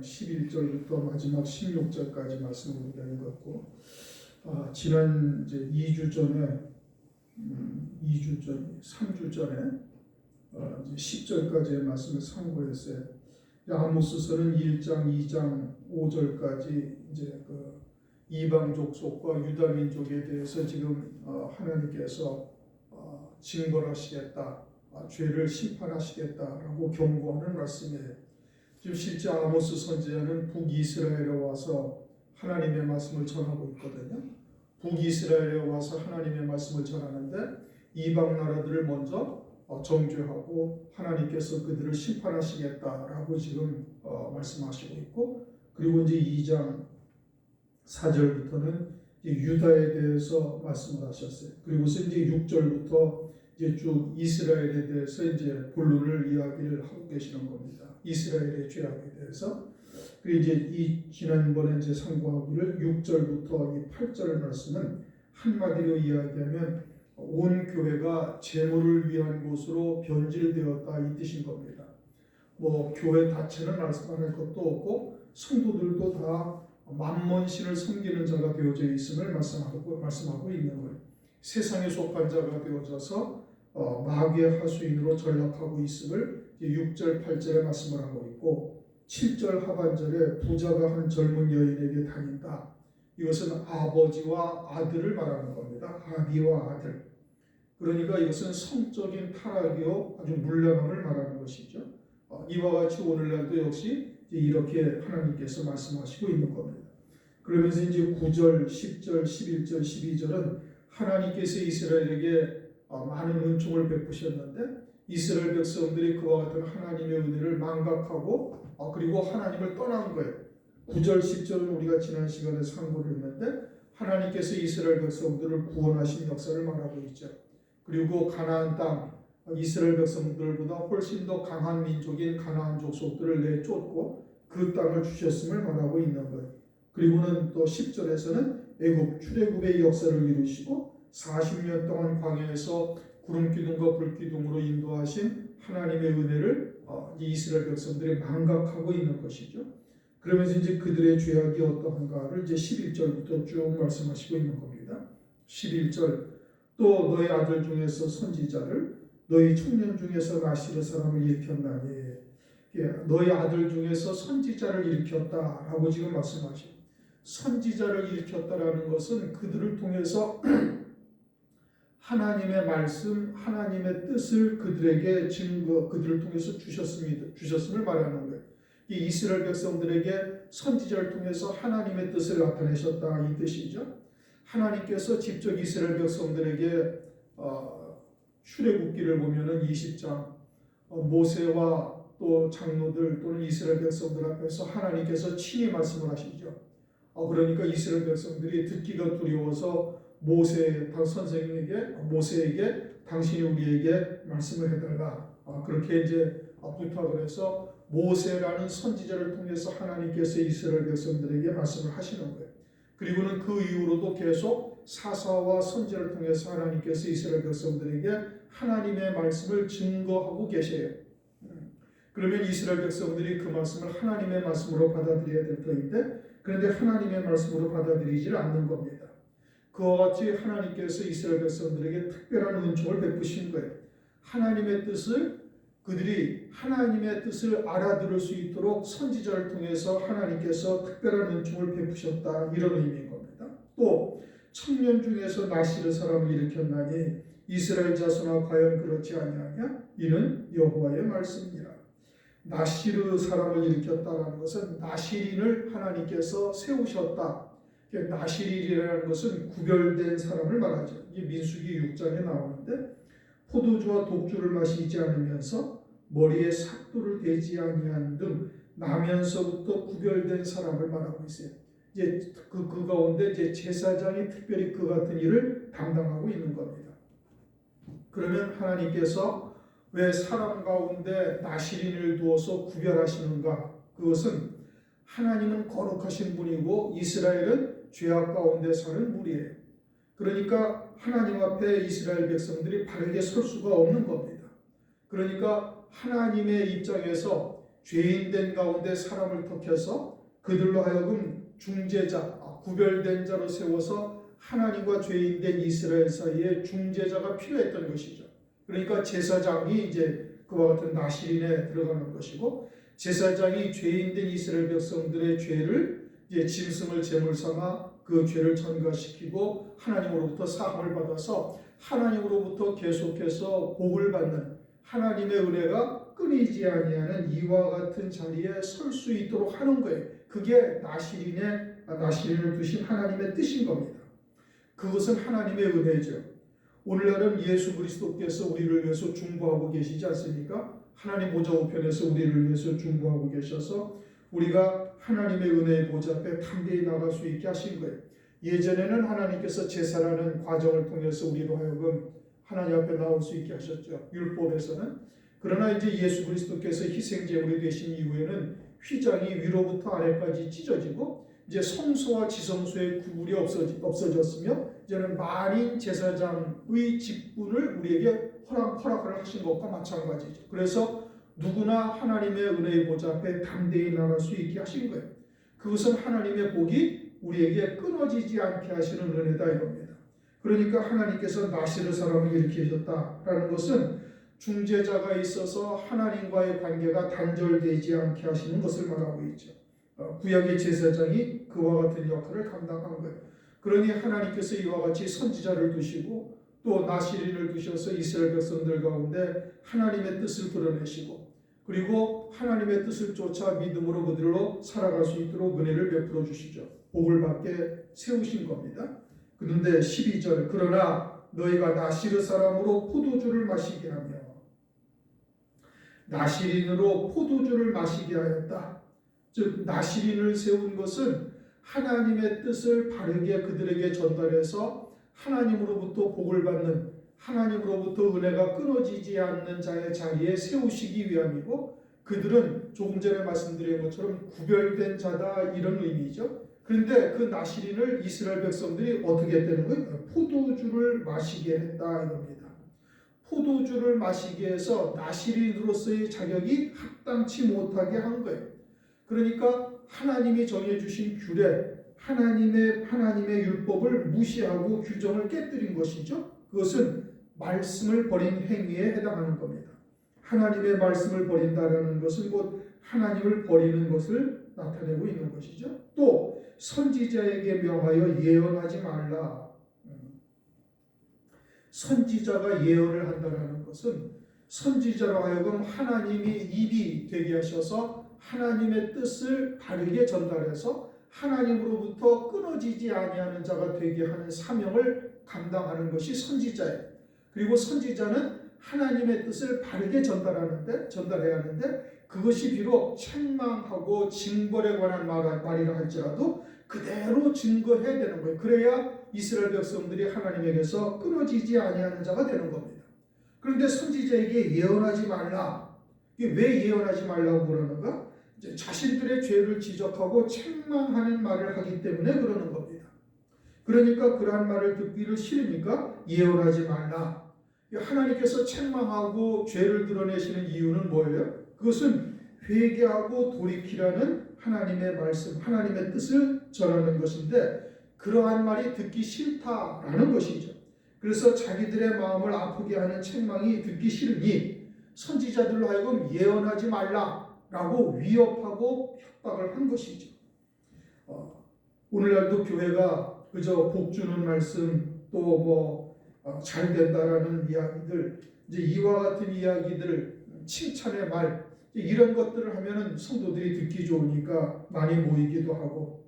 11절부터 마지막 16절까지 말씀을 우리가 읽었고, 지난 이제 2주 전에 3주 전에 이제 10절까지의 말씀을 참고했어요. 아모스서는 1장, 2장, 5절까지 이제 그 이방 족속과 유다 민족에 대해서 지금 하나님께서 징벌하시겠다, 죄를 심판하시겠다라고 경고하는 말씀이에요. 지금 실제 아모스 선지자는 북이스라엘에 와서 하나님의 말씀을 전하고 있거든요. 북이스라엘에 와서 하나님의 말씀을 전하는데 이방 나라들을 먼저 정죄하고 하나님께서 그들을 심판하시겠다라고 지금 말씀하시고 있고, 그리고 이제 2장 4절부터는 유다에 대해서 말씀을 하셨어요. 그리고서 이제 6절부터 이제 쭉 이스라엘에 대해서 이제 본론을 이야기를 하고 계시는 겁니다. 이스라엘의 죄악에 대해서. 그리고 이제 지난번에 이제 상고하기를 6절부터 이 8절 말씀은 한마디로 이야기하면 온 교회가 재물을 위한 곳으로 변질되었다 이 뜻인 겁니다. 뭐 교회 자체는 말씀할 것도 없고 성도들도 다 만몬신을 섬기는 자가 되어져 있음을 말씀하고 있는 거예요. 세상에 속한 자가 되어져서 마귀의 하수인으로 전락하고 있음을 6절 8절에 말씀을 하고 있고, 7절 하반절에 부자가 한 젊은 여인에게 다닌다. 이것은 아버지와 아들을 말하는 겁니다. 아비와 아들. 그러니까 이것은 성적인 타락이요 아주 문란함을 말하는 것이죠. 이와 같이 오늘날도 역시 이렇게 하나님께서 말씀하시고 있는 겁니다. 그러면서 이제 9절, 10절, 11절, 12절은 하나님께서 이스라엘에게 많은 은총을 베푸셨는데 이스라엘 백성들이 그와 같은 하나님의 은혜를 망각하고 그리고 하나님을 떠난 거예요. 9절, 10절은 우리가 지난 시간에 상고를 했는데 하나님께서 이스라엘 백성들을 구원하신 역사를 말하고 있죠. 그리고 가나안 땅, 이스라엘 백성들보다 훨씬 더 강한 민족인 가나안 족속들을 내쫓고 그 땅을 주셨음을 말하고 있는 거예요. 그리고는 또 10절에서는 애굽 출애굽의 역사를 이루시고 40년 동안 광야에서 구름 기둥과 불 기둥으로 인도하신 하나님의 은혜를 이스라엘 백성들이 망각하고 있는 것이죠. 그러면서 이제 그들의 죄악이 어떠한가를 이제 11절부터 쭉 말씀하시고 있는 겁니다. 11절, 또 너희 아들 중에서 선지자를, 너희 청년 중에서 나시르 사람을 일으켰나니, 너희 아들 중에서 선지자를 일으켰다라고 지금 말씀하시죠. 선지자를 일으켰다라는 것은 그들을 통해서 하나님의 말씀, 하나님의 뜻을 그들에게 그들을 통해서 주셨음을 말하는 거예요. 이 이스라엘 백성들에게 선지자를 통해서 하나님의 뜻을 나타내셨다 이 뜻이죠. 하나님께서 직접 이스라엘 백성들에게 출애굽기를 보면은 20장 모세와 또 장로들 또는 이스라엘 백성들 앞에서 하나님께서 친히 말씀을 하시죠. 그러니까 이스라엘 백성들이 듣기가 두려워서 모세에게 당신이 우리에게 말씀을 해달라 그렇게 이제 부탁을 해서 모세라는 선지자를 통해서 하나님께서 이스라엘 백성들에게 말씀을 하시는 거예요. 그리고는 그 이후로도 계속 사사와 선지자를 통해서 하나님께서 이스라엘 백성들에게 하나님의 말씀을 증거하고 계세요. 그러면 이스라엘 백성들이 그 말씀을 하나님의 말씀으로 받아들여야 될 터인데 그런데 하나님의 말씀으로 받아들이지 않는 겁니다. 그와 같이 하나님께서 이스라엘 백성들에게 특별한 은총을 베푸신 거예요. 하나님의 뜻을 그들이 하나님의 뜻을 알아들을 수 있도록 선지자를 통해서 하나님께서 특별한 은총을 베푸셨다 이런 의미인 겁니다. 또 청년 중에서 나시르 사람을 일으켰나니 이스라엘 자손아 과연 그렇지 아니하냐? 이는 여호와의 말씀이라. 나시르 사람을 일으켰다라는 것은 나시린을 하나님께서 세우셨다. 나시린이라는 것은 구별된 사람을 말하죠. 이 민수기 6장에 나오는데 포도주와 독주를 마시지 않으면서 머리에 삭도를 대지 아니한 등 나면서부터 구별된 사람을 말하고 있어요. 이제 그 가운데 이제 제사장이 특별히 그 같은 일을 담당하고 있는 겁니다. 그러면 하나님께서 왜 사람 가운데 나시린을 두어서 구별하시는가? 그것은 하나님은 거룩하신 분이고 이스라엘은 죄악 가운데 사는 무리예요. 그러니까 하나님 앞에 이스라엘 백성들이 바르게 설 수가 없는 겁니다. 그러니까 하나님의 입장에서 죄인된 가운데 사람을 택해서 그들로 하여금 중재자, 구별된 자로 세워서 하나님과 죄인된 이스라엘 사이에 중재자가 필요했던 것이죠. 그러니까 제사장이 이제 그와 같은 나실인에 들어가는 것이고, 제사장이 죄인된 이스라엘 백성들의 죄를 이제 짐승을 제물 삼아 그 죄를 전가시키고 하나님으로부터 사함을 받아서 하나님으로부터 계속해서 복을 받는, 하나님의 은혜가 끊이지 아니하는 이와 같은 자리에 설 수 있도록 하는 거예요. 그게 나실인을 두신 하나님의 뜻인 겁니다. 그것은 하나님의 은혜죠. 오늘날은 예수 그리스도께서 우리를 위해서 중보하고 계시지 않습니까? 하나님 보좌 우편에서 우리를 위해서 중보하고 계셔서 우리가 하나님의 은혜의 보좌 앞에 담대히 나갈 수 있게 하신 거예요. 예전에는 하나님께서 제사라는 과정을 통해서 우리로 하여금 하나님 앞에 나올 수 있게 하셨죠. 율법에서는. 그러나 이제 예수 그리스도께서 희생제물이 되신 이후에는 휘장이 위로부터 아래까지 찢어지고 이제 성소와 지성소의 구분이 없어졌으며 이제는 만인 제사장의 직분을 우리에게 허락을 하신 것과 마찬가지죠. 그래서 누구나 하나님의 은혜의 보좌 앞에 담대히 나갈 수 있게 하신 거예요. 그것은 하나님의 복이 우리에게 끊어지지 않게 하시는 은혜다 이겁니다. 그러니까 하나님께서 나시르 사람을 일으키셨다라는 것은 중재자가 있어서 하나님과의 관계가 단절되지 않게 하시는 것을 말하고 있죠. 구약의 제사장이 그와 같은 역할을 감당한 거예요. 그러니 하나님께서 이와 같이 선지자를 두시고 또 나시린을 두셔서 이스라엘 백성들 가운데 하나님의 뜻을 드러내시고, 그리고 하나님의 뜻을 쫓아 믿음으로 그들로 살아갈 수 있도록 은혜를 베풀어 주시죠. 복을 받게 세우신 겁니다. 그런데 12절, 그러나 너희가 나시르 사람으로 포도주를 마시게 하며, 나시린으로 포도주를 마시게 하였다. 즉 나시린을 세운 것은 하나님의 뜻을 바르게 그들에게 전달해서 하나님으로부터 복을 받는, 하나님으로부터 은혜가 끊어지지 않는 자의 자리에 세우시기 위함이고, 그들은 조금 전에 말씀드린 것처럼 구별된 자다 이런 의미죠. 그런데 그 나시린을 이스라엘 백성들이 어떻게 했다는 거예요? 포도주를 마시게 했다 이겁니다. 포도주를 마시게 해서 나시린으로서의 자격이 합당치 못하게 한 거예요. 그러니까 하나님이 정해주신 규례, 하나님의 율법을 무시하고 규정을 깨뜨린 것이죠. 그것은 말씀을 버린 행위에 해당하는 겁니다. 하나님의 말씀을 버린다는 것은 곧 하나님을 버리는 것을 나타내고 있는 것이죠. 또 선지자에게 명하여 예언하지 말라. 선지자가 예언을 한다는 것은 선지자로 하여금 하나님이 입이 되게 하셔서 하나님의 뜻을 바르게 전달해서 하나님으로부터 끊어지지 아니하는 자가 되게 하는 사명을 감당하는 것이 선지자예요. 그리고 선지자는 하나님의 뜻을 바르게 전달해야 하는데 그것이 비록 책망하고 징벌에 관한 말이라 할지라도 그대로 증거해야 되는 거예요. 그래야 이스라엘 백성들이 하나님에게서 끊어지지 아니하는 자가 되는 겁니다. 그런데 선지자에게 예언하지 말라. 이게 왜 예언하지 말라고 그러는가? 이제 자신들의 죄를 지적하고 책망하는 말을 하기 때문에 그러는 겁니다. 그러니까 그러한 말을 듣기를 싫으니까 예언하지 말라. 하나님께서 책망하고 죄를 드러내시는 이유는 뭐예요? 그것은 회개하고 돌이키라는 하나님의 말씀, 하나님의 뜻을 전하는 것인데 그러한 말이 듣기 싫다라는 것이죠. 그래서 자기들의 마음을 아프게 하는 책망이 듣기 싫으니 선지자들로 하여금 예언하지 말라라고 위협하고 협박을 한 것이죠. 오늘날도 교회가 그저 복 주는 말씀 또 잘 된다라는 이야기들, 이제 이와 같은 이야기들, 칭찬의 말, 이런 것들을 하면은 성도들이 듣기 좋으니까 많이 모이기도 하고,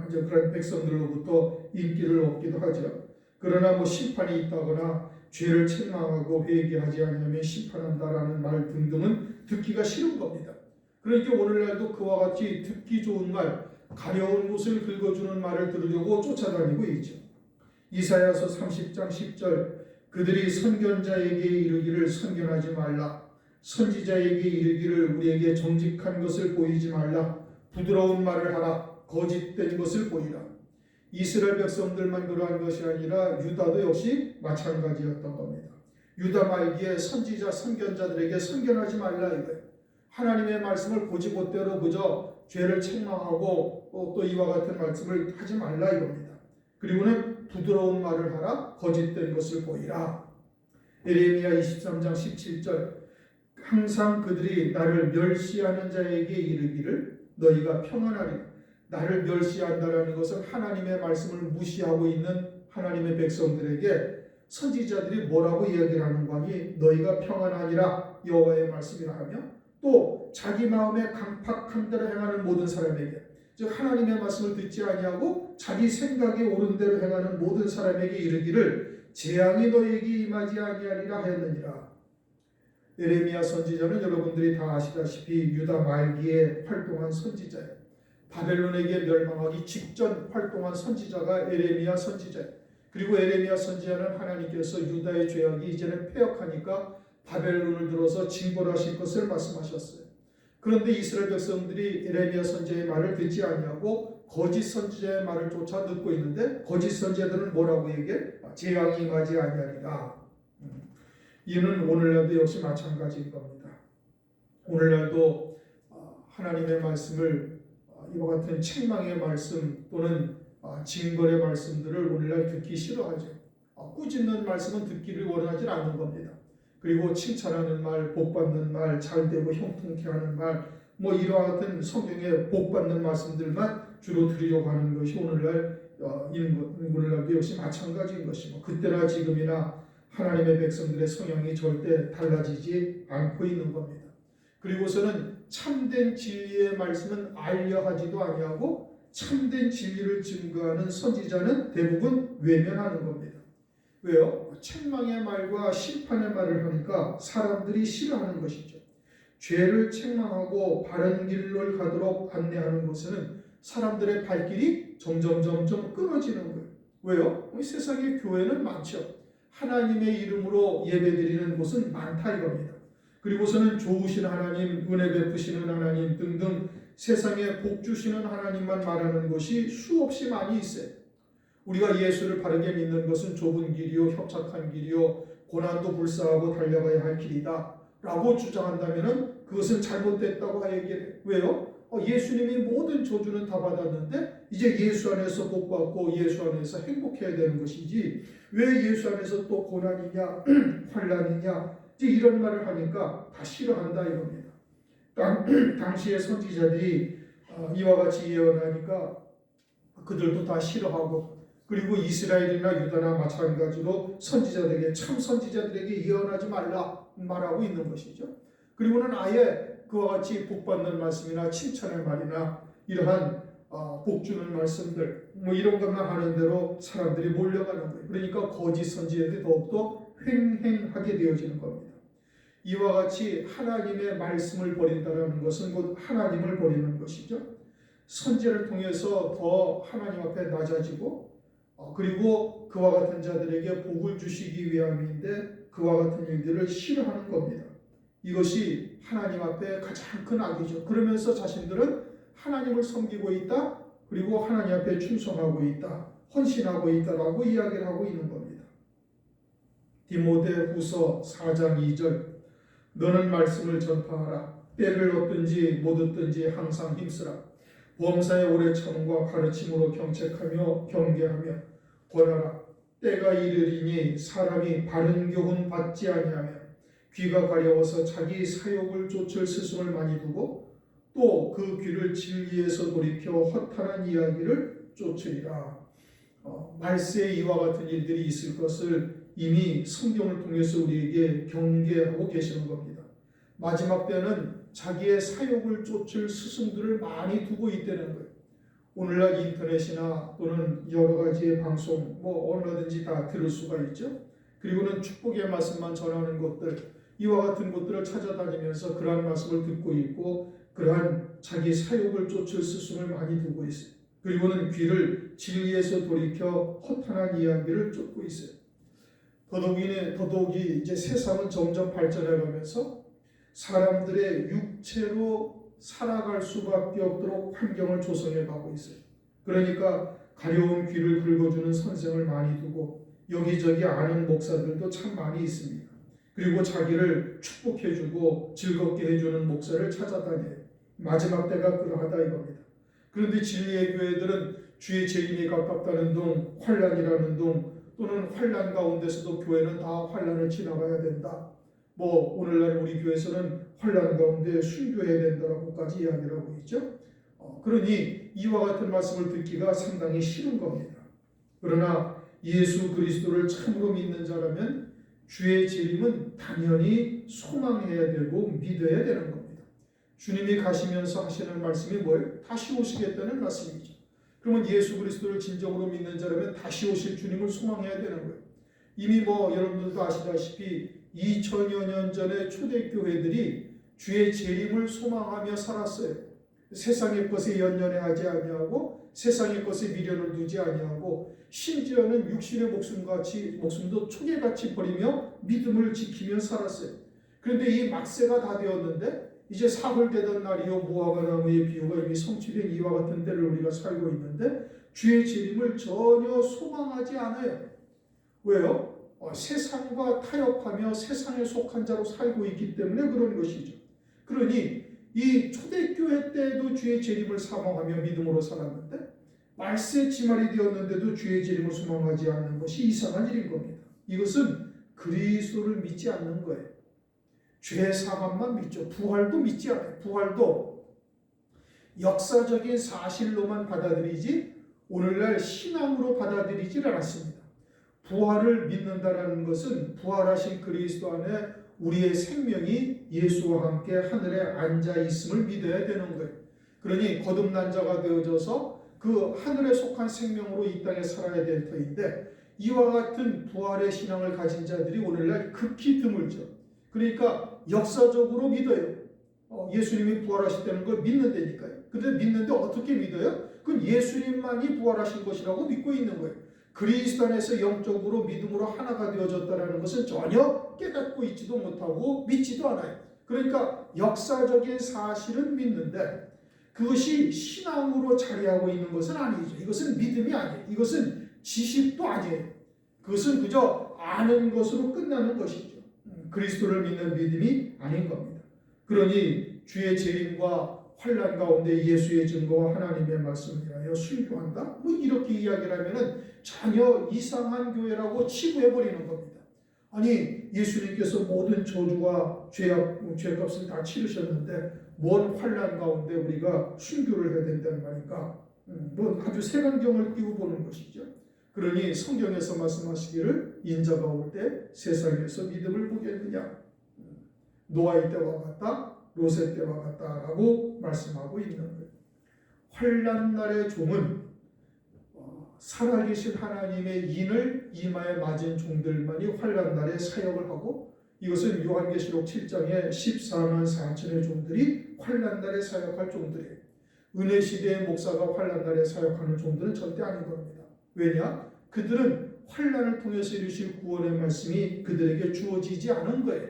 이제 그런 백성들로부터 인기를 얻기도 하죠. 그러나 심판이 있다거나 죄를 책망하고 회개하지 않으면 심판한다라는 말 등등은 듣기가 싫은 겁니다. 그러니까 오늘날도 그와 같이 듣기 좋은 말, 가려운 곳을 긁어주는 말을 들으려고 쫓아다니고 있죠. 이사야서 30장 10절, 그들이 선견자에게 이르기를 선견하지 말라, 선지자에게 이르기를 우리에게 정직한 것을 보이지 말라, 부드러운 말을 하라, 거짓된 것을 보이라. 이스라엘 백성들만 그러한 것이 아니라 유다도 역시 마찬가지였던 겁니다. 유다 말기에 선지자 선견자들에게 선견하지 말라 이거예요. 하나님의 말씀을 고지못대로 그저 죄를 책망하고 또 이와 같은 말씀을 하지 말라 이겁니다. 그리고는 부드러운 말을 하라, 거짓된 것을 보이라. 에레미야 23장 17절, 항상 그들이 나를 멸시하는 자에게 이르기를 너희가 평안하리라. 나를 멸시한다라는 것은 하나님의 말씀을 무시하고 있는 하나님의 백성들에게 선지자들이 뭐라고 이야기를 하는 거니? 너희가 평안하니라 여호와의 말씀이라 하며, 또 자기 마음에 강팍한 대로 행하는 모든 사람에게, 즉 하나님의 말씀을 듣지 아니하고 자기 생각에 옳은 대로 행하는 모든 사람에게 이르기를 재앙이 너희에게 임하지 아니하리라 하였느니라. 에레미야 선지자는 여러분들이 다 아시다시피 유다 말기에 활동한 선지자예요. 바벨론에게 멸망하기 직전 활동한 선지자가 에레미야 선지자예요. 그리고 에레미야 선지자는 하나님께서 유다의 죄악이 이제는 폐역하니까 바벨론을 들어서 징벌하실 것을 말씀하셨어요. 그런데 이스라엘 백성들이 에레미야 선지자의 말을 듣지 아니하고 거짓 선지자의 말을 쫓아 듣고 있는데, 거짓 선지자들은 뭐라고 얘기해? 재앙이 임하지 아니하리라. 이는 오늘날도 역시 마찬가지인 겁니다. 오늘날도 하나님의 말씀을 이와 같은 책망의 말씀 또는 징벌의 말씀들을 오늘날 듣기 싫어하죠. 꾸짖는 말씀은 듣기를 원하지 않는 겁니다. 그리고 칭찬하는 말, 복받는 말, 잘되고 형통케 하는 말, 이와 같은 성경에 복받는 말씀들만 주로 들으려고 하는 것이 오늘날도 역시 마찬가지인 것이고, 그때나 지금이나 하나님의 백성들의 성향이 절대 달라지지 않고 있는 겁니다. 그리고서는 참된 진리의 말씀은 알려 하지도 아니하고 참된 진리를 증거하는 선지자는 대부분 외면하는 겁니다. 왜요? 책망의 말과 심판의 말을 하니까 사람들이 싫어하는 것이죠. 죄를 책망하고 바른 길로 가도록 안내하는 것은 사람들의 발길이 점점 끊어지는 거예요. 왜요? 세상에 교회는 많죠. 하나님의 이름으로 예배드리는 곳은 많다 이겁니다. 그리고서는 좋으신 하나님, 은혜 베푸시는 하나님 등등 세상에 복 주시는 하나님만 말하는 것이 수없이 많이 있어요. 우리가 예수를 바르게 믿는 것은 좁은 길이요, 협착한 길이요, 고난도 불사하고 달려가야 할 길이다 라고 주장한다면 그것은 잘못됐다고 얘기해요. 왜요? 예수님이 모든 저주는 다 받았는데 이제 예수 안에서 복받고 예수 안에서 행복해야 되는 것이지 왜 예수 안에서 또 고난이냐 환난이냐 이런 말을 하니까 다 싫어한다 이겁니다. 당시의 선지자들이 이와 같이 예언하니까 그들도 다 싫어하고, 그리고 이스라엘이나 유다나 마찬가지로 선지자들에게, 참 선지자들에게 예언하지 말라고 있는 것이죠. 그리고는 아예 그와 같이 복받는 말씀이나 칭찬의 말이나 이러한 복주는 말씀들 이런 것만 하는 대로 사람들이 몰려가는 거예요. 그러니까 거짓 선지자들이 더욱더 횡행하게 되어지는 겁니다. 이와 같이 하나님의 말씀을 버린다는 것은 곧 하나님을 버리는 것이죠. 선지자를 통해서 더 하나님 앞에 낮아지고 그리고 그와 같은 자들에게 복을 주시기 위함인데 그와 같은 일들을 싫어하는 겁니다. 이것이 하나님 앞에 가장 큰 악이죠. 그러면서 자신들은 하나님을 섬기고 있다, 그리고 하나님 앞에 충성하고 있다, 헌신하고 있다라고 이야기를 하고 있는 겁니다. 디모데후서 4장 2절, 너는 말씀을 전파하라. 때를 얻든지 못 얻든지 항상 힘쓰라. 범사의 오래 참음과 가르침으로 경책하며 경계하며 권하라. 때가 이르리니 사람이 바른 교훈 받지 아니하며 귀가 가려워서 자기 사욕을 쫓을 스승을 많이 두고 또 그 귀를 진리에서 돌이켜 허탄한 이야기를 쫓으리라. 말세에 이와 같은 일들이 있을 것을 이미 성경을 통해서 우리에게 경계하고 계시는 겁니다. 마지막 때는 자기의 사욕을 쫓을 스승들을 많이 두고 있다는 거예요. 오늘날 인터넷이나 또는 여러 가지의 방송 얼마든지 다 들을 수가 있죠. 그리고는 축복의 말씀만 전하는 것들, 이와 같은 것들을 찾아다니면서 그러한 말씀을 듣고 있고 그러한 자기 사욕을 쫓을 스승을 많이 두고 있어요. 그리고는 귀를 진리에서 돌이켜 허탄한 이야기를 쫓고 있어요. 더더욱이 이제 세상은 점점 발전해가면서 사람들의 육체로 살아갈 수밖에 없도록 환경을 조성해 가고 있어요. 그러니까 가려운 귀를 긁어주는 선생을 많이 두고 여기저기 아는 목사들도 참 많이 있습니다. 그리고 자기를 축복해주고 즐겁게 해주는 목사를 찾아다녀요. 마지막 때가 그러하다 이겁니다. 그런데 진리의 교회들은 주의 재림이 가깝다는 둥, 환란이라는 둥, 또는 환란 가운데서도 교회는 다 환란을 지나가야 된다. 뭐 오늘날 우리 교회에서는 환란 가운데 순교해야 된다라고까지 이야기를 하고 있죠. 그러니 이와 같은 말씀을 듣기가 상당히 싫은 겁니다. 그러나 예수 그리스도를 참으로 믿는 자라면 주의 재림은 당연히 소망해야 되고 믿어야 되는 겁니다. 주님이 가시면서 하시는 말씀이 뭐예요? 다시 오시겠다는 말씀이죠. 그러면 예수 그리스도를 진정으로 믿는 자라면 다시 오실 주님을 소망해야 되는 거예요. 이미 뭐 여러분들도 아시다시피 2000여 년 전에 초대교회들이 주의 재림을 소망하며 살았어요. 세상의 것에 연연해하지 아니하고 세상의 것에 미련을 두지 아니하고 심지어는 육신의 목숨도 초계같이 버리며 믿음을 지키며 살았어요. 그런데 이 막세가 다 되었는데 이제 사흘되던 날이요 무화과 나무의 비유가 이미 성취된 이와 같은 때를 우리가 살고 있는데 주의 재림을 전혀 소망하지 않아요. 왜요? 세상과 타협하며 세상에 속한 자로 살고 있기 때문에 그런 것이죠. 그러니 이 초대교회 때도 주의 재림을 사모하며 믿음으로 살았는데 말세 지말이 되었는데도 주의 재림을 소망하지 않는 것이 이상한 일인 겁니다. 이것은 그리스도를 믿지 않는 거예요. 죄 사함만 믿죠. 부활도 믿지 않아요. 부활도 역사적인 사실로만 받아들이지 오늘날 신앙으로 받아들이질 않았습니다. 부활을 믿는다는 것은 부활하신 그리스도 안에 우리의 생명이 예수와 함께 하늘에 앉아 있음을 믿어야 되는 거예요. 그러니 거듭난 자가 되어져서 그 하늘에 속한 생명으로 이 땅에 살아야 될 터인데 이와 같은 부활의 신앙을 가진 자들이 오늘날 극히 드물죠. 그러니까 역사적으로 믿어요. 예수님이 부활하셨다는 걸 믿는다니까요. 근데 믿는데 어떻게 믿어요? 그건 예수님만이 부활하신 것이라고 믿고 있는 거예요. 그리스도 안에서 영적으로 믿음으로 하나가 되어졌다는 것은 전혀 깨닫고 있지도 못하고 믿지도 않아요. 그러니까 역사적인 사실은 믿는데 그것이 신앙으로 자리하고 있는 것은 아니죠. 이것은 믿음이 아니에요. 이것은 지식도 아니에요. 그것은 그저 아는 것으로 끝나는 것이죠. 그리스도를 믿는 믿음이 아닌 겁니다. 그러니 주의 재림과 환난 가운데 예수의 증거와 하나님의 말씀을 위하여 순교한다? 뭐 이렇게 이야기를 하면은 전혀 이상한 교회라고 치부해버리는 겁니다. 아니 예수님께서 모든 저주와 죄값을 다 치르셨는데 뭔 환난 가운데 우리가 순교를 해야 된다는 말인가? 뭐 아주 색안경을 끼고 보는 것이죠. 그러니 성경에서 말씀하시기를 인자가 올 때 세상에서 믿음을 보겠느냐? 노아의 때와 같다, 롯의 때와 같다라고 말씀하고 있는 거예요. 환난 날의 종은 살아계신 하나님의 인을 이마에 맞은 종들만이 환난 날에 사역을 하고 이것은 요한계시록 7장에 14만 4천의 종들이 환난 날에 사역할 종들이에요. 은혜 시대의 목사가 환난 날에 사역하는 종들은 절대 아닌 겁니다. 왜냐? 그들은 환난을 통해서 이루실 구원의 말씀이 그들에게 주어지지 않은 거예요.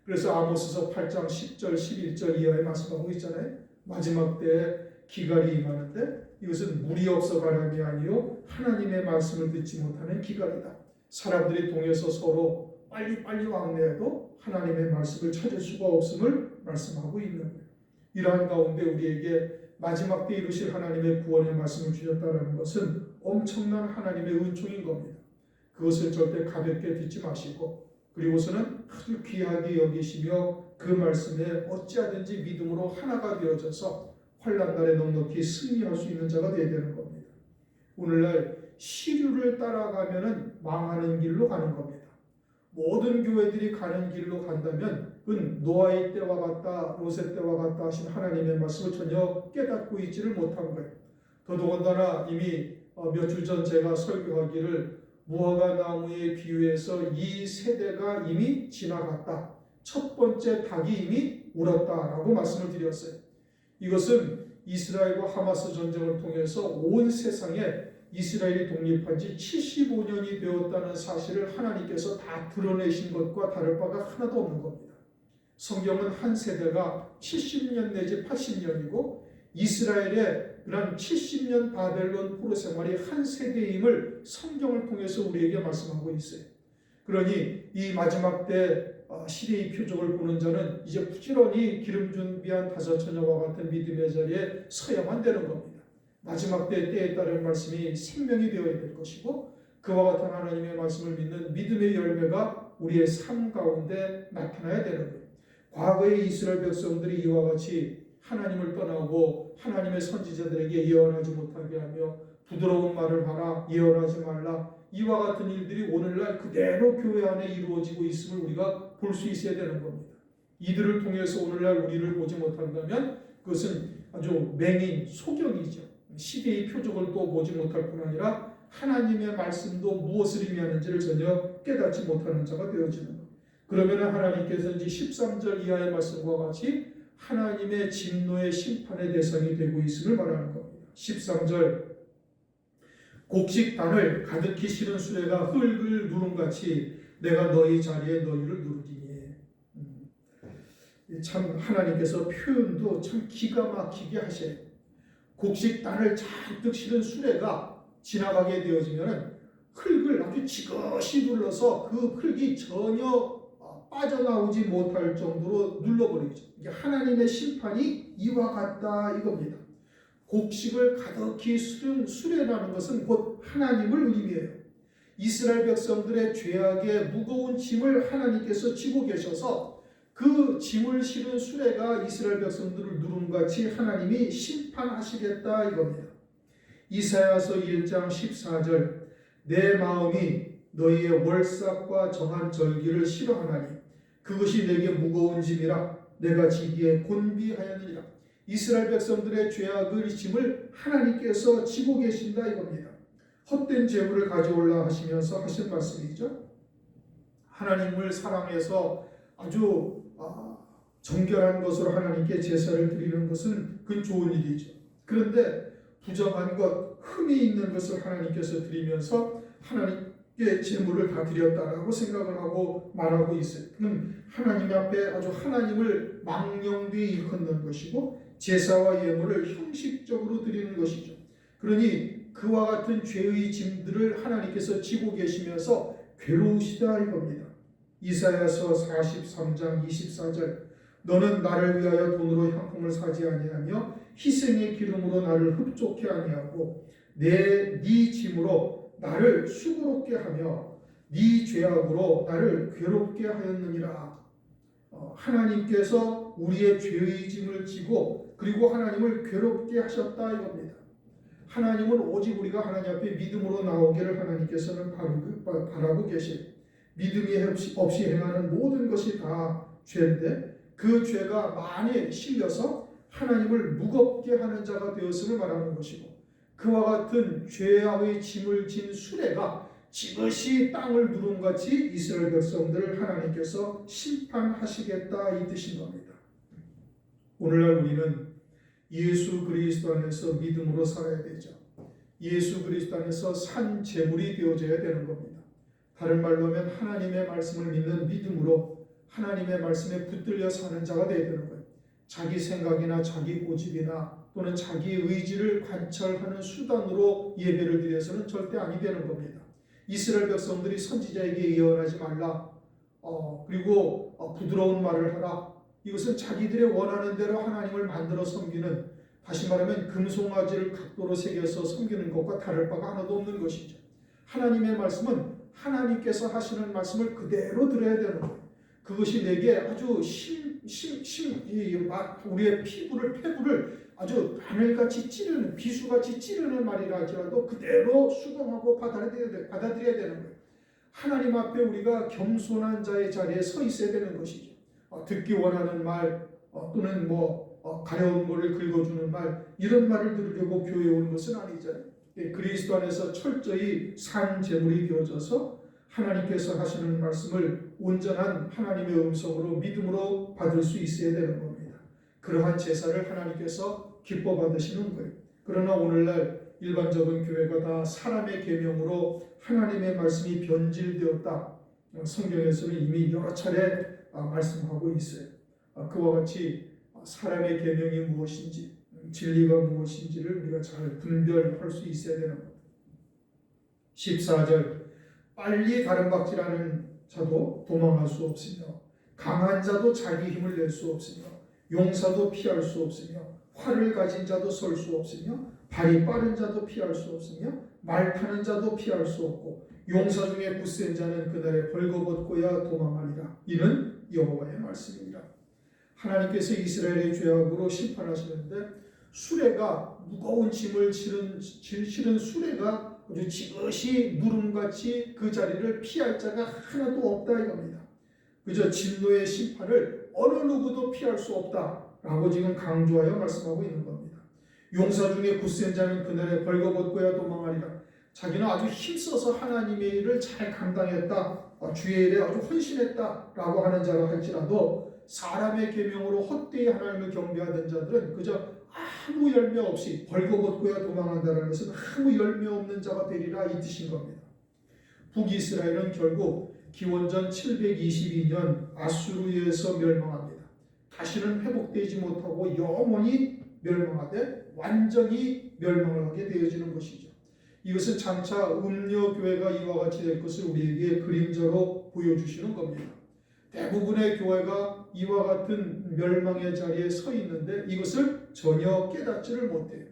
그래서 아모스서 8장 10절 11절 이하에 말씀하고 있잖아요. 마지막 때에 기갈이 임하는데 이것은 물이 없어 가람이 아니요 하나님의 말씀을 듣지 못하는 기갈이다. 사람들이 동에서 서로 빨리 왕래해도 하나님의 말씀을 찾을 수가 없음을 말씀하고 있는 거예요. 이러한 가운데 우리에게 마지막 때 이루실 하나님의 구원의 말씀을 주셨다는 것은 엄청난 하나님의 은총인 겁니다. 그것을 절대 가볍게 듣지 마시고 그리고서는 아주 귀하게 여기시며 그 말씀에 어찌하든지 믿음으로 하나가 되어져서 환난 날에 넉넉히 승리할 수 있는 자가 되어야 되는 겁니다. 오늘날 시류를 따라가면 망하는 길로 가는 겁니다. 모든 교회들이 가는 길로 간다면 그건 노아의 때와 같다, 롯의 때와 같다 하신 하나님의 말씀을 전혀 깨닫고 있지를 못한 거예요. 더더군다나 이미 몇 주 전 제가 설교하기를 무화과 나무의 비유에서 이 세대가 이미 지나갔다. 첫 번째 닭이 이미 울었다라고 말씀을 드렸어요. 이것은 이스라엘과 하마스 전쟁을 통해서 온 세상에 이스라엘이 독립한 지 75년이 되었다는 사실을 하나님께서 다 드러내신 것과 다를 바가 하나도 없는 겁니다. 성경은 한 세대가 70년 내지 80년이고 이스라엘의 그런 70년 바벨론 포로 생활이 한 세대임을 성경을 통해서 우리에게 말씀하고 있어요. 그러니 이 마지막 때 시대의 표적을 보는 자는 이제 부지런히 기름 준비한 다섯 처녀와 같은 믿음의 자리에 서야만 되는 겁니다. 마지막 때에 따른 말씀이 생명이 되어야 될 것이고, 그와 같은 하나님의 말씀을 믿는 믿음의 열매가 우리의 삶 가운데 나타나야 되는 거예요. 과거의 이스라엘 백성들이 이와 같이 하나님을 떠나고 하나님의 선지자들에게 예언하지 못하게 하며 부드러운 말을 하라, 예언하지 말라, 이와 같은 일들이 오늘날 그대로 교회 안에 이루어지고 있음을 우리가 볼 수 있어야 되는 겁니다. 이들을 통해서 오늘날 우리를 보지 못한다면 그것은 아주 맹인, 소경이죠. 시대의 표적을 또 보지 못할 뿐 아니라 하나님의 말씀도 무엇을 의미하는지를 전혀 깨닫지 못하는 자가 되어지는 겁니다. 그러면 하나님께서 이제 13절 이하의 말씀과 같이 하나님의 진노의 심판의 대상이 되고 있음을 말하는 겁니다. 13절, 곡식단을 가득히 실은 수레가 흙을 누름같이 내가 너희 자리에 너희를 누르리니. 참 하나님께서 표현도 참 기가 막히게 하셔요. 곡식단을 잔뜩 실은 수레가 지나가게 되어지면 흙을 아주 지그시 눌러서 그 흙이 전혀 빠져나오지 못할 정도로 눌러버리죠. 이게 하나님의 심판이 이와 같다 이겁니다. 곡식을 가득히 실은 수레라는 것은 곧 하나님을 의미해요. 이스라엘 백성들의 죄악의 무거운 짐을 하나님께서 지고 계셔서 그 짐을 실은 수레가 이스라엘 백성들을 누름같이 하나님이 심판하시겠다 이겁니다. 이사야서 1장 14절, 내 마음이 너희의 월삭과 정한 절기를 싫어하나니 그것이 내게 무거운 짐이라 내가 지기에 곤비하였느니라. 이스라엘 백성들의 죄악의 짐을 하나님께서 지고 계신다 이겁니다. 헛된 재물을 가져올라 하시면서 하신 말씀이죠. 하나님을 사랑해서 아주 정결한 것으로 하나님께 제사를 드리는 것은 그건 좋은 일이죠. 그런데 부정한 것, 흠이 있는 것을 하나님께서 드리면서 하나님께 제물을 다 드렸다라고 생각을 하고 말하고 있어요. 그건 하나님 앞에 아주 하나님을 망령되이 일컫는 것이고 제사와 예물을 형식적으로 드리는 것이죠. 그러니 그와 같은 죄의 짐들을 하나님께서 지고 계시면서 괴로우시다 이겁니다. 이사야서 43장 24절, 너는 나를 위하여 돈으로 향품을 사지 아니하며 희생의 기름으로 나를 흡족해 아니하고 네 짐으로 나를 수고롭게 하며 네 죄악으로 나를 괴롭게 하였느니라. 하나님께서 우리의 죄의 짐을 지고 그리고 하나님을 괴롭게 하셨다 이겁니다. 하나님은 오직 우리가 하나님 앞에 믿음으로 나오기를 하나님께서는 바라고 계세요. 믿음이 없이 행하는 모든 것이 다 죄인데 그 죄가 많이 실려서 하나님을 무겁게 하는 자가 되었음을 말하는 것이고, 그와 같은 죄악의 짐을 진 수레가 지그시 땅을 누름같이 이스라엘 백성들을 하나님께서 심판하시겠다 이 뜻인 겁니다. 오늘날 우리는 예수 그리스도 안에서 믿음으로 살아야 되죠. 예수 그리스도 안에서 산 제물이 되어져야 되는 겁니다. 다른 말로 하면 하나님의 말씀을 믿는 믿음으로 하나님의 말씀에 붙들려 사는 자가 되어야 되는 거예요. 자기 생각이나 자기 고집이나 또는 자기 의지를 관철하는 수단으로 예배를 드려서는 절대 아니 되는 겁니다. 이스라엘 백성들이 선지자에게 예언하지 말라, 그리고 부드러운 말을 하라, 이것은 자기들의 원하는 대로 하나님을 만들어 섬기는, 다시 말하면 금송아지를 각도로 새겨서 섬기는 것과 다를 바가 하나도 없는 것이죠. 하나님의 말씀은 하나님께서 하시는 말씀을 그대로 들어야 되는 거예요. 그것이 내게 아주 우리의 패부를 아주 바늘같이 찌르는, 비수같이 찌르는 말이라 할지라도 그대로 수긍하고 받아들여야 되는 거예요. 하나님 앞에 우리가 겸손한 자의 자리에 서 있어야 되는 것이죠. 듣기 원하는 말, 또는 가려운 거를 긁어주는 말, 이런 말을 들으려고 교회에 오는 것은 아니잖아요. 그리스도 안에서 철저히 산 제물이 되어져서 하나님께서 하시는 말씀을 온전한 하나님의 음성으로 믿음으로 받을 수 있어야 되는 겁니다. 그러한 제사를 하나님께서 기뻐 받으시는 거예요. 그러나 오늘날 일반적인 교회가 다 사람의 계명으로 하나님의 말씀이 변질되었다. 성경에서는 이미 여러 차례 말씀하고 있어요. 그와 같이 사람의 계명이 무엇인지, 진리가 무엇인지를 우리가 잘 분별할 수 있어야 되는 겁니다. 14절, 빨리 다름박질하는 자도 도망할 수 없으며 강한 자도 자기 힘을 낼 수 없으며 용사도 피할 수 없으며 활을 가진 자도 설 수 없으며 발이 빠른 자도 피할 수 없으며 말 타는 자도 피할 수 없고 용사 중에 굳센 자는 그날에 벌거벗고야 도망하리라. 이는 여호와의 말씀이니라. 하나님께서 이스라엘의 죄악으로 심판하시는데 수레가 무거운 짐을 실은 수레가 아주 지그시 누름같이 그 자리를 피할 자가 하나도 없다 이겁니다. 그저 진노의 심판을 어느 누구도 피할 수 없다라고 지금 강조하여 말씀하고 있는 겁니다. 용사 중에 굳센 자는 그날에 벌거벗고야 도망하리라. 자기는 아주 힘써서 하나님의 일을 잘 감당했다, 주의 일에 아주 헌신했다라고 하는 자라 할지라도 사람의 계명으로 헛되이 하나님을 경배하던 자들은 그저 아무 열매 없이 벌거벗고야 도망한다는 것은 아무 열매 없는 자가 되리라 이 뜻인 겁니다. 북이스라엘은 결국 기원전 722년 아수르에서 멸망합니다. 다시는 회복되지 못하고 영원히 멸망하되 완전히 멸망을 하게 되어지는 것이죠. 이것은 장차 음녀교회가 이와 같이 될 것을 우리에게 그림자로 보여주시는 겁니다. 대부분의 교회가 이와 같은 멸망의 자리에 서 있는데 이것을 전혀 깨닫지를 못해요.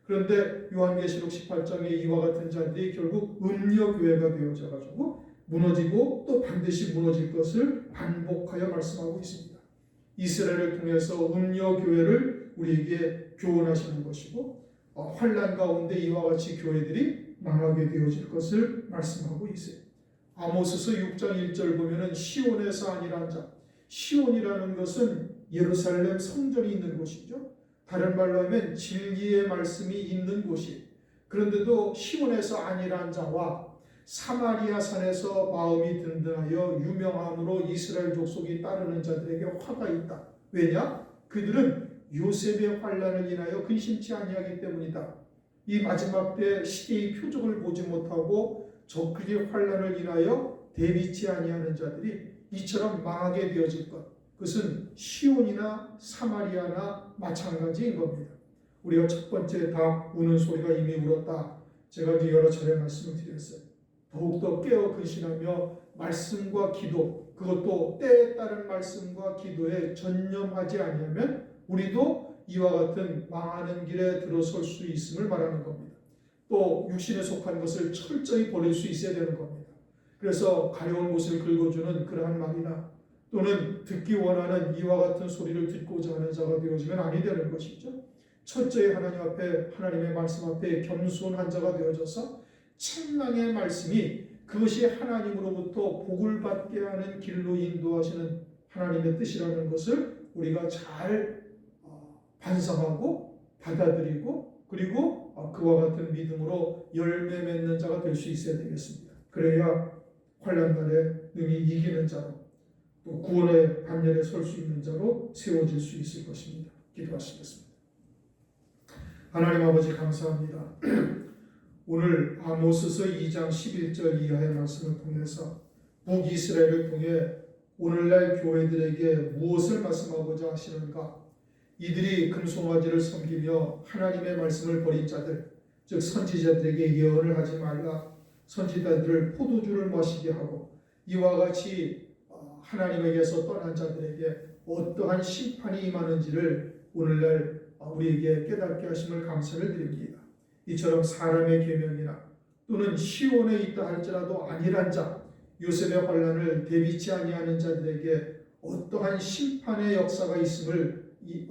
그런데 요한계시록 18장에 이와 같은 자들이 결국 음녀교회가 되어져 가지고 무너지고 또 반드시 무너질 것을 반복하여 말씀하고 있습니다. 이스라엘을 통해서 음녀교회를 우리에게 교훈하시는 것이고 환난 가운데 이와 같이 교회들이 망하게 되어질 것을 말씀하고 있어요. 아모스서 6장 1절 보면은 시온에서 아니란 자, 시온이라는 것은 예루살렘 성전이 있는 곳이죠. 다른 말로 하면 진리의 말씀이 있는 곳이. 그런데도 시온에서 아니란 자와 사마리아 산에서 마음이 든든하여 유명함으로 이스라엘 족속이 따르는 자들에게 화가 있다. 왜냐? 그들은 요셉의 환난을 인하여 근심치 아니하기 때문이다. 이 마지막 때 시대의 표적을 보지 못하고 적그리스도의 환난을 인하여 대비치 아니하는 자들이 이처럼 망하게 되어질 것, 그것은 시온이나 사마리아나 마찬가지인 겁니다. 우리가 첫 번째 다 우는 소리가 이미 울었다. 제가 이제 여러 차례 말씀을 드렸어요. 더욱더 깨어 근신하며 말씀과 기도, 그것도 때에 따른 말씀과 기도에 전념하지 아니하면 우리도 이와 같은 망하는 길에 들어설 수 있음을 말하는 겁니다. 또 육신에 속한 것을 철저히 버릴 수 있어야 되는 겁니다. 그래서 가려운 곳을 긁어주는 그러한 말이나 또는 듣기 원하는 이와 같은 소리를 듣고자 하는 자가 되어지면 아니 되는 것이죠. 철저히 하나님 앞에, 하나님의 말씀 앞에 겸손한 자가 되어져서 책망의 말씀이 그것이 하나님으로부터 복을 받게 하는 길로 인도하시는 하나님의 뜻이라는 것을 우리가 잘 반성하고 받아들이고 그리고 그와 같은 믿음으로 열매 맺는 자가 될 수 있어야 되겠습니다. 그래야 환난 날에 능히 이기는 자로 또 구원의 반열에 설 수 있는 자로 세워질 수 있을 것입니다. 기도하시겠습니다. 하나님 아버지 감사합니다. 오늘 아모스서 2장 11절 이하의 말씀을 통해서 북이스라엘을 통해 오늘날 교회들에게 무엇을 말씀하고자 하시는가? 이들이 금송아지를 섬기며 하나님의 말씀을 버린 자들, 즉 선지자들에게 예언을 하지 말라, 선지자들을 포도주를 마시게 하고 이와 같이 하나님에게서 떠난 자들에게 어떠한 심판이 임하는지를 오늘날 우리에게 깨닫게 하심을 감사를 드립니다. 이처럼 사람의 계명이나 또는 시온에 있다 할지라도 아니란 자, 요셉의 환난을 대비치 아니하는 자들에게 어떠한 심판의 역사가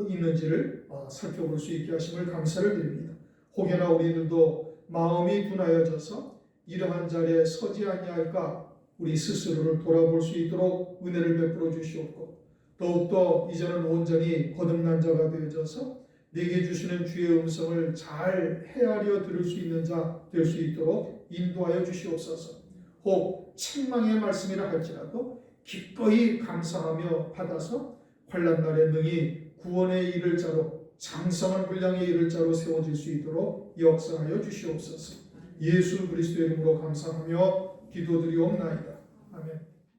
있는지를 살펴볼 수 있게 하심을 감사를 드립니다. 혹여나 우리들도 마음이 둔하여져서 이러한 자리에 서지 아니할까 우리 스스로를 돌아볼 수 있도록 은혜를 베풀어 주시옵고 더욱더 이제는 온전히 거듭난 자가 되어져서 내게 주시는 주의 음성을 잘 헤아려 들을 수 있는 자 될 수 있도록 인도하여 주시옵소서. 혹 책망의 말씀이라 할지라도 기꺼이 감사하며 받아서 환난 날에 능히 구원에 이를 자로 장성한 분량에 이를 자로 세워질 수 있도록 역사하여 주시옵소서. 예수 그리스도의 이름으로 감사하며 기도드리옵나이다. 아멘.